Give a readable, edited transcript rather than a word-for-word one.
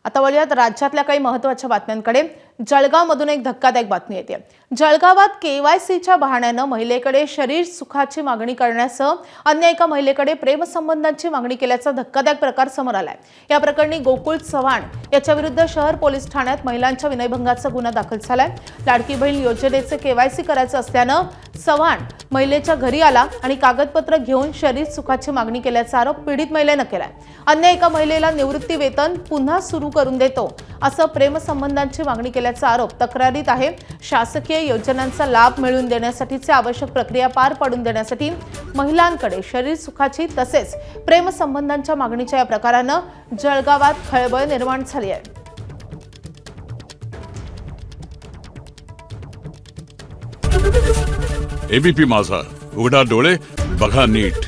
आता वळूयात राज्यातल्या काही महत्त्वाच्या बातम्यांकडे। जळगावमधून एक धक्कादायक बातमी येते। जळगावात केवायसीच्या बहाण्याने महिलेकडे शरीर सुखाची मागणी करण्यासह अन्य एका महिलेकडे प्रेमसंबंधांची मागणी केल्याचा धक्कादायक प्रकार समोर आलाय। या प्रकरणी गोकुळ चव्हाण याच्या विरुद्ध शहर पोलीस ठाण्यात महिलांच्या विनयभंगाचा गुन्हा दाखल झालाय। लाडकी बहीण योजनेचे केवायसी करायचे असल्याने चव्हाण महिलेच्या घरी आला आणि कागदपत्र घेऊन शरीर सुखाची मागणी केल्याचा आरोप पीडित महिलेने केलाय। अन्य एका महिलेला निवृत्ती वेतन पुन्हा सुरू करून देतो असं प्रेमसंबंधांची मागणी केल्याचा आरोप तक्रारीत आहे। शासकीय योजनांचा लाभ मिळवून देण्यासाठीची आवश्यक प्रक्रिया पार पाडून देण्यासाठी महिलांकडे शरीर सुखाची तसेच प्रेमसंबंधांच्या मागणीच्या या प्रकाराने जळगावात खळबळ निर्माण झाली आहे। एबीपी माझा, उघडा डोळे बघा नीट।